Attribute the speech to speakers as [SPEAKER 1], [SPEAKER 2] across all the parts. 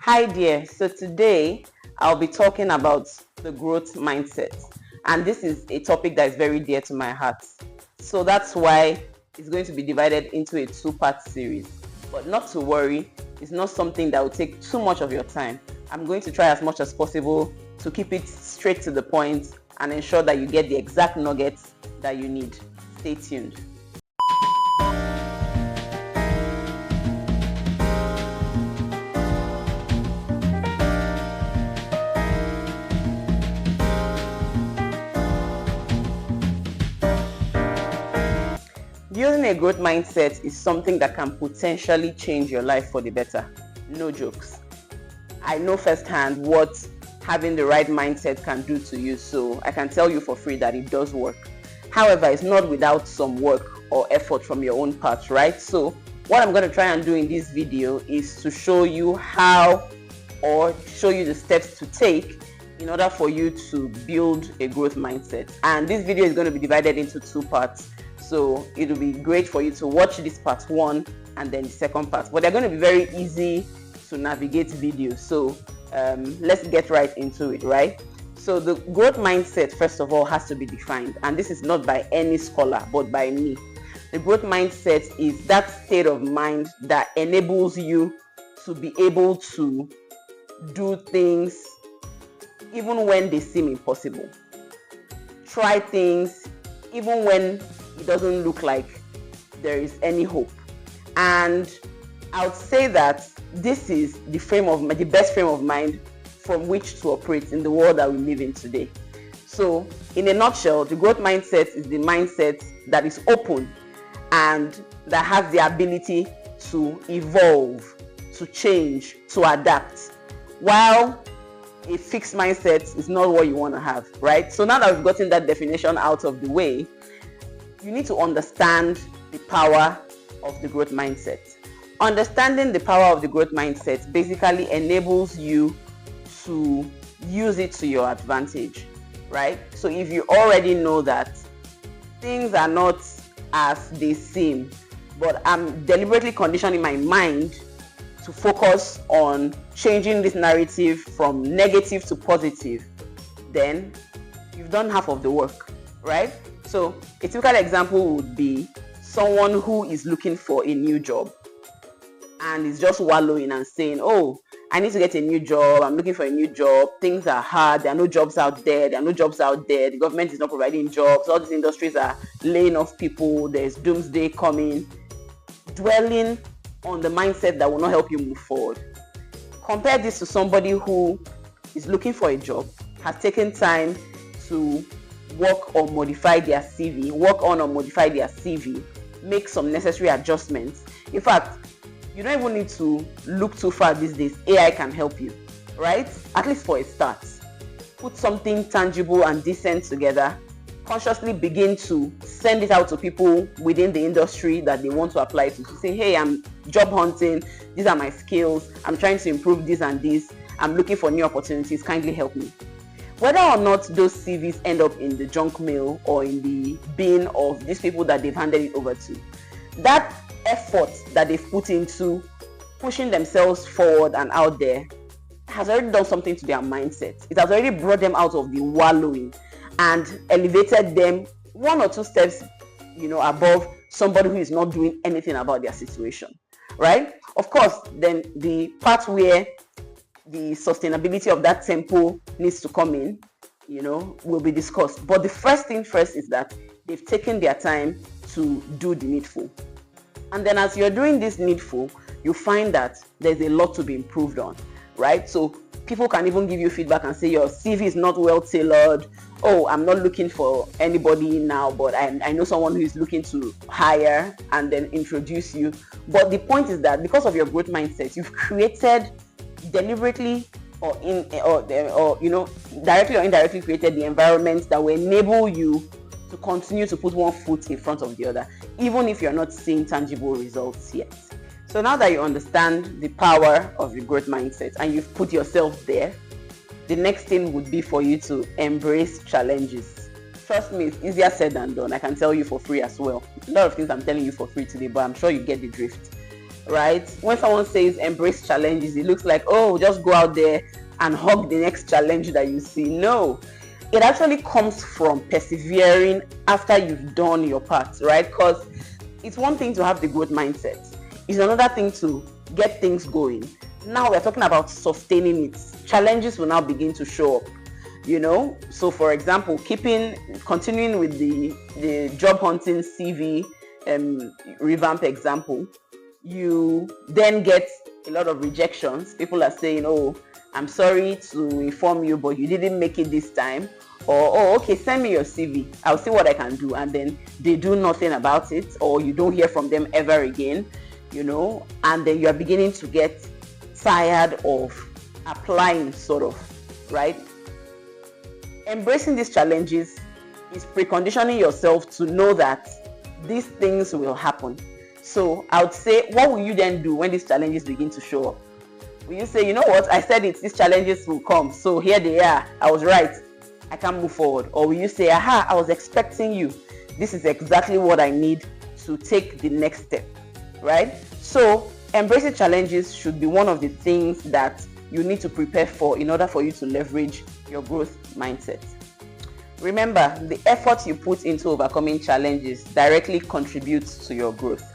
[SPEAKER 1] Hi there. So today I'll be talking about the growth mindset, and this is a topic that is very dear to my heart. So that's why it's going to be divided into a two-part series. But not to worry, it's not something that will take too much of your time. I'm going to try as much as possible to keep it straight to the point and ensure that you get the exact nuggets that you need. Stay tuned. Building a growth mindset is something that can potentially change your life for the better. No jokes. I know firsthand what having the right mindset can do to you, so I can tell you for free that it does work. However, it's not without some work or effort from your own part, right? So what I'm going to try and do in this video is to show you how, or show you the steps to take in order for you to build a growth mindset. And this video is going to be divided into two parts. So it will be great for you to watch this part one and then the second part. But they're going to be very easy to navigate videos. So let's get right into it, right? So the growth mindset, first of all, has to be defined. And this is not by any scholar, but by me. The growth mindset is that state of mind that enables you to be able to do things even when they seem impossible. Try things even when it doesn't look like there is any hope. And I would say that this is the best frame of mind from which to operate in the world that we live in today. So in a nutshell, the growth mindset is the mindset that is open and that has the ability to evolve, to change, to adapt, while a fixed mindset is not what you want to have, right? So now that we've gotten that definition out of the way, you need to understand the power of the growth mindset. Understanding the power of the growth mindset basically enables you to use it to your advantage, right? So if you already know that things are not as they seem, but I'm deliberately conditioning my mind to focus on changing this narrative from negative to positive, then you've done half of the work, right? So a typical example would be someone who is looking for a new job and is just wallowing and saying, oh, I need to get a new job, I'm looking for a new job, things are hard, there are no jobs out there, the government is not providing jobs, all these industries are laying off people, there's doomsday coming, dwelling on the mindset that will not help you move forward. Compare this to somebody who is looking for a job, has taken time to work on or modify their CV, make some necessary adjustments. In fact, you don't even need to look too far these days. AI can help you, right? At least for a start. Put something tangible and decent together. Consciously begin to send it out to people within the industry that they want to apply to. So say, hey, I'm job hunting. These are my skills. I'm trying to improve this and this. I'm looking for new opportunities. Kindly help me. Whether or not those CVs end up in the junk mail or in the bin of these people that they've handed it over to, that effort that they've put into pushing themselves forward and out there has already done something to their mindset. It has already brought them out of the wallowing and elevated them one or two steps, above somebody who is not doing anything about their situation, right? Of course, then the part where the sustainability of that tempo needs to come in, will be discussed. But the first thing first is that they've taken their time to do the needful. And then as you're doing this needful, you find that there's a lot to be improved on, right? So people can even give you feedback and say your CV is not well tailored. Oh, I'm not looking for anybody now, but I know someone who is looking to hire, and then introduce you. But the point is that because of your growth mindset, you've created deliberately directly or indirectly created the environment that will enable you to continue to put one foot in front of the other, even if you're not seeing tangible results yet. So now that you understand the power of the growth mindset and you've put yourself there, the next thing would be for you to embrace challenges. Trust me, it's easier said than done. I can tell you for free as well. A lot of things I'm telling you for free today, but I'm sure you get the drift. right? When someone says embrace challenges, it looks like, oh, just go out there and hug the next challenge that you see. No, it actually comes from persevering after you've done your part, right? Because it's one thing to have the growth mindset, it's another thing to get things going. Now we're talking about sustaining it. Challenges will now begin to show up, So for example, continuing with the job hunting CV revamp example, you then get a lot of rejections. People are saying, oh, I'm sorry to inform you, but you didn't make it this time. Or, oh, okay, send me your CV, I'll see what I can do. And then they do nothing about it, or you don't hear from them ever again, and then you're beginning to get tired of applying, sort of, right? Embracing these challenges is preconditioning yourself to know that these things will happen. So I would say, what will you then do when these challenges begin to show up? Will you say, you know what, I said it, these challenges will come, so here they are, I was right, I can't move forward? Or will you say, aha, I was expecting you, this is exactly what I need to take the next step, right? So embracing challenges should be one of the things that you need to prepare for in order for you to leverage your growth mindset. Remember, the effort you put into overcoming challenges directly contributes to your growth.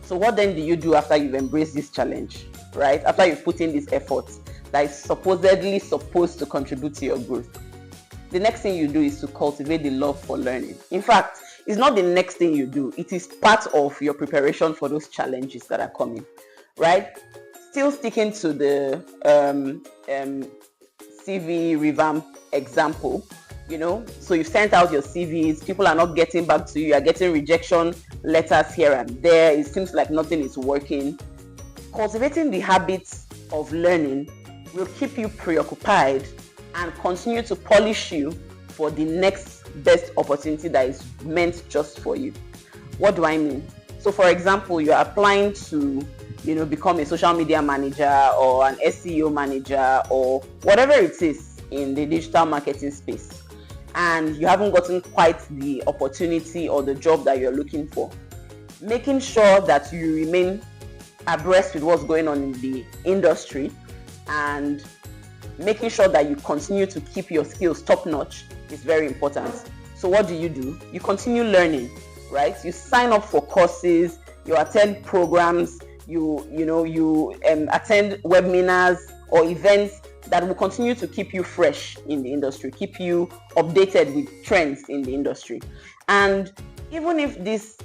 [SPEAKER 1] So what then do you do after you've embraced this challenge, right? After you've put in this effort that is supposedly supposed to contribute to your growth, the next thing you do is to cultivate the love for learning. In fact, it's not the next thing you do, it is part of your preparation for those challenges that are coming, right? Still sticking to the CV revamp example, so you've sent out your CVs, people are not getting back to you, you're getting rejection letters here and there, it seems like nothing is working. Cultivating the habits of learning will keep you preoccupied and continue to polish you for the next best opportunity that is meant just for you. What do I mean? So for example, you're applying to become a social media manager or an SEO manager or whatever it is in the digital marketing space, and you haven't gotten quite the opportunity or the job that you're looking for. Making sure that you remain abreast with what's going on in the industry and making sure that you continue to keep your skills top notch is very important. So what do? You continue learning, right? You sign up for courses, you attend programs, you attend webinars or events that will continue to keep you fresh in the industry, keep you updated with trends in the industry. And even if these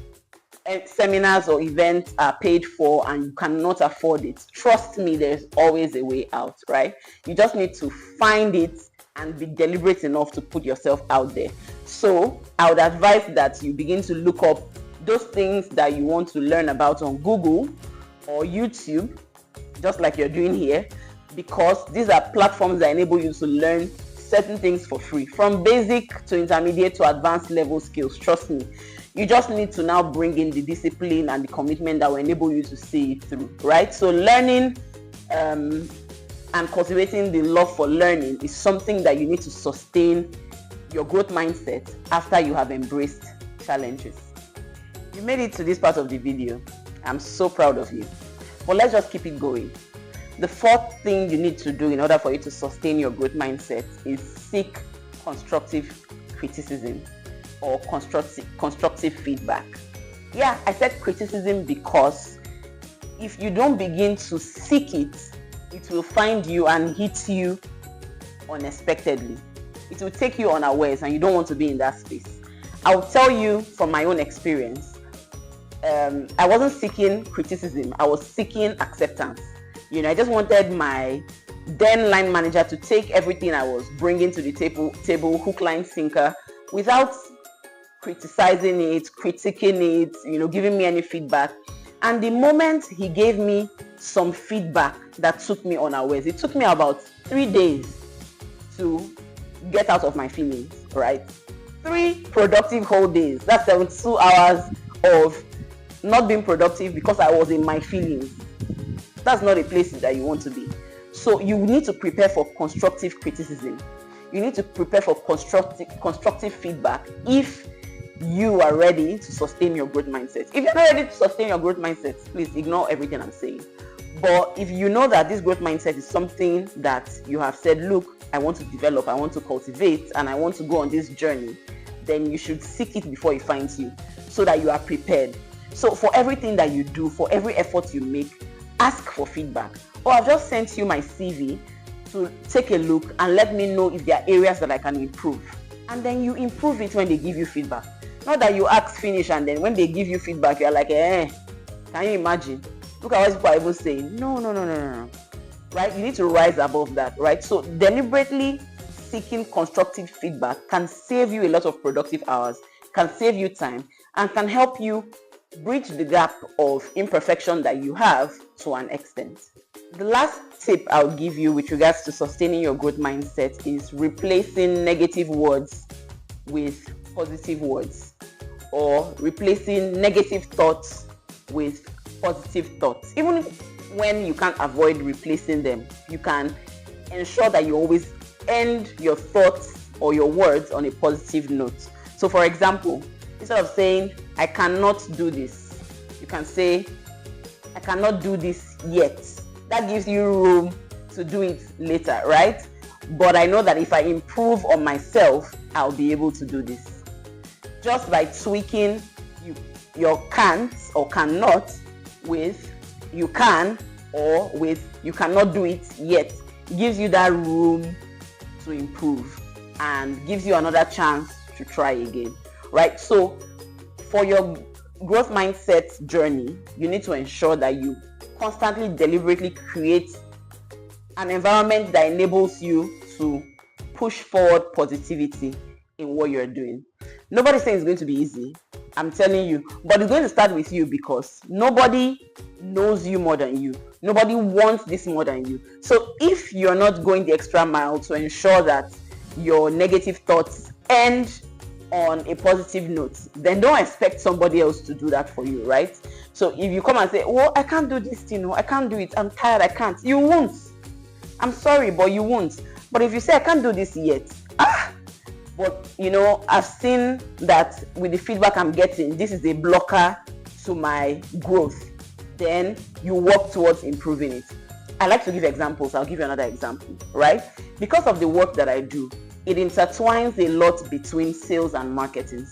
[SPEAKER 1] seminars or events are paid for and you cannot afford it, trust me, there's always a way out, right? You just need to find it and be deliberate enough to put yourself out there. So I would advise that you begin to look up those things that you want to learn about on Google or YouTube, just like you're doing here, because these are platforms that enable you to learn certain things for free, from basic to intermediate to advanced level skills. Trust me, you just need to now bring in the discipline and the commitment that will enable you to see it through, right? So learning and cultivating the love for learning is something that you need to sustain your growth mindset after you have embraced challenges. You made it to this part of the video. I'm so proud of you. But let's just keep it going. The fourth thing you need to do in order for you to sustain your growth mindset is seek constructive criticism or constructive feedback. Yeah, I said criticism because if you don't begin to seek it, it will find you and hit you unexpectedly. It will take you unawares and you don't want to be in that space. I will tell you from my own experience, I wasn't seeking criticism, I was seeking acceptance. I just wanted my then line manager to take everything I was bringing to the table hook, line, sinker, without criticizing it, critiquing it, giving me any feedback. And the moment he gave me some feedback that took me unawares, it took me about 3 days to get out of my feelings, right? 3 productive whole days. That's 72 hours of not being productive because I was in my feelings. That's not a place that you want to be. So you need to prepare for constructive criticism. You need to prepare for constructive feedback if you are ready to sustain your growth mindset. If you're not ready to sustain your growth mindset, please ignore everything I'm saying. But if you know that this growth mindset is something that you have said, look, I want to develop, I want to cultivate, and I want to go on this journey, then you should seek it before it finds you, so that you are prepared. So for everything that you do, for every effort you make, ask for feedback. Or I've just sent you my CV to take a look and let me know if there are areas that I can improve. And then you improve it when they give you feedback. Not that you ask, finish, and then when they give you feedback, you're like, can you imagine? Look at what people are even saying. No. Right? You need to rise above that, right? So deliberately seeking constructive feedback can save you a lot of productive hours, can save you time, and can help you bridge the gap of imperfection that you have to an extent. The last tip I'll give you with regards to sustaining your growth mindset is replacing negative words with positive words, or replacing negative thoughts with positive thoughts. Even when you can't avoid replacing them, you can ensure that you always end your thoughts or your words on a positive note. So for example, instead of saying, I cannot do this, you can say, I cannot do this yet. That gives you room to do it later, right? But I know that if I improve on myself, I'll be able to do this. Just by tweaking your can't or cannot with you can, or with you cannot do it yet, gives you that room to improve and gives you another chance to try again, right? So for your growth mindset journey, you need to ensure that you constantly, deliberately create an environment that enables you to push forward positivity in what you're doing. Nobody's saying it's going to be easy, I'm telling you, but it's going to start with you, because nobody knows you more than you. Nobody wants this more than you. So if you're not going the extra mile to ensure that your negative thoughts end on a positive note, then don't expect somebody else to do that for you, right? So if you come and say, well, I can't do this, I can't do it, I'm tired, I can't, you won't. I'm sorry, but you won't. But if you say, I can't do this yet, but I've seen that with the feedback I'm getting, this is a blocker to my growth, then you work towards improving it. I like to give examples. I'll give you another example, right? Because of the work that I do, it intertwines a lot between sales and marketing.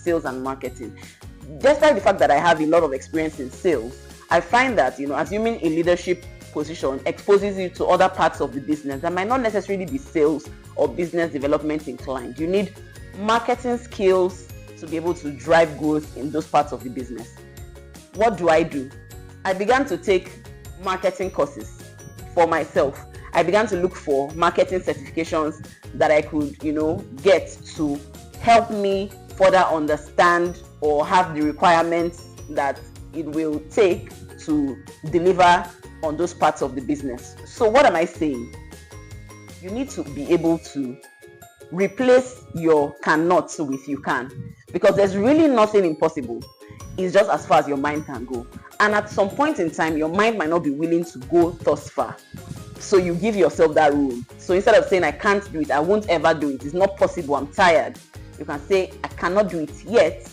[SPEAKER 1] Despite the fact that I have a lot of experience in sales, I find that, assuming a leadership position exposes you to other parts of the business that might not necessarily be sales or business development inclined. You need marketing skills to be able to drive growth in those parts of the business. What do? I began to take marketing courses for myself. I began to look for marketing certifications that I could, get to help me further understand or have the requirements that it will take to deliver on those parts of the business. So what am I saying? You need to be able to replace your cannot with you can, because there's really nothing impossible. It's just as far as your mind can go. And at some point in time, your mind might not be willing to go thus far. So you give yourself that room. So instead of saying, I can't do it, I won't ever do it, it's not possible, I'm tired, you can say, I cannot do it yet.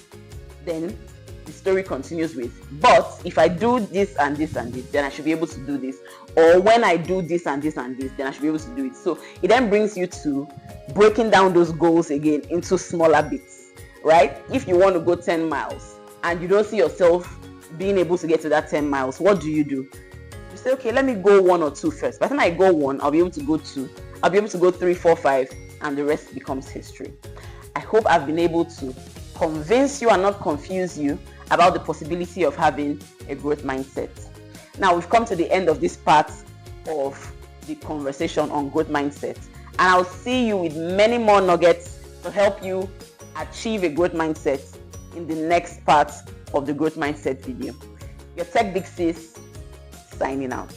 [SPEAKER 1] Then the story continues with, but if I do this and this and this, then I should be able to do this. Or when I do this and this and this, then I should be able to do it. So it then brings you to breaking down those goals again into smaller bits, right? If you want to go 10 miles and you don't see yourself being able to get to that 10 miles, what do? You say, okay, let me go 1 or 2 first. By the time I go 1, I'll be able to go 2. I'll be able to go 3, 4, 5, and the rest becomes history. I hope I've been able to convince you and not confuse you about the possibility of having a growth mindset. Now we've come to the end of this part of the conversation on growth mindset, and I'll see you with many more nuggets to help you achieve a growth mindset in the next part of the growth mindset video. Your Tech Big Sis signing out.